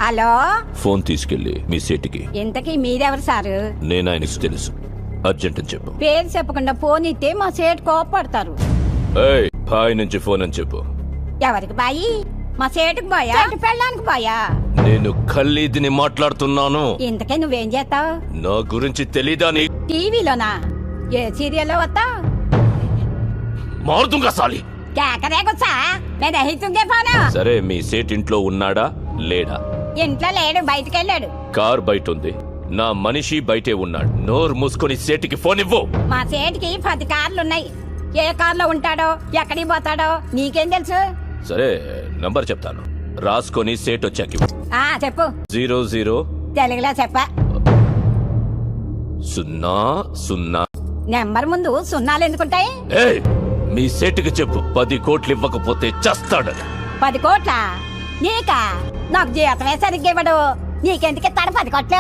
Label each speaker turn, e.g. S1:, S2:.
S1: Hello,
S2: phone తీసుకెళ్లి మీ సేటికి.
S1: ఇంతకీ మీరెవరు సారు?
S2: నేను ఆయనకు తెలుసు, అర్జెంట్ అని చెప్పు.
S1: పేరు చెప్పకుండా ఫోన్ ఇస్తే మా సేటు కోపడతారు.
S2: ఏయ్, బాయ్ నుంచి ఫోన్ అని చెప్పు.
S1: ఎవరికి బాయి? మా సేటుకు బాయా, సేటు పెళ్ళానికి బాయా?
S2: నేను ఖల్లీదిని మాట్లాడుతున్నాను.
S1: ఇంతకే నువ్వేం చేస్తావు?
S2: నా గురించి తెలీదా నీ?
S1: టీవీలోనా? ఏ సీరియల్లో వస్తా?
S2: మారుతుంగా సాలి.
S1: కేకరేకొచ్చా? నేను అహితుంగే ఫోను.
S2: సరే, మీ సేట్ ఇంట్లో ఉన్నాడా లేడా?
S1: ఇంట్లో లేడు, బయటకెళ్ళాడు.
S2: కార్ బయట ఉంది, నా మనిషి బయటే ఉన్నాడు. నోరు మూసుకొని సేటికి ఫోన్ ఇవ్వు.
S1: మా సేటుకి 10 కార్లున్నాయి. ఏ కార్లో ఉంటాడో, ఎక్కడికి పోతాడో నీకేం తెలుసు?
S2: సరే, నంబర్ చెప్తాను, రాసుకొని సేట్ వచ్చాకి.
S1: చెప్పు.
S2: 00
S1: తెలుగులో చెప్ప.
S2: 00.
S1: నెంబర్ ముందు సున్నాలు ఎందుకుంటాయి?
S2: ఏయ్, మీ సేటుకి చెప్పు 10 కోట్లు ఇవ్వకపోతే చస్తాడు.
S1: 10 కోట్ల? నీకా? నాకు జీతమే సరిగ్గా ఇవ్వడు. నీకెందుకు ఇస్తాడు 10 కోట్లు?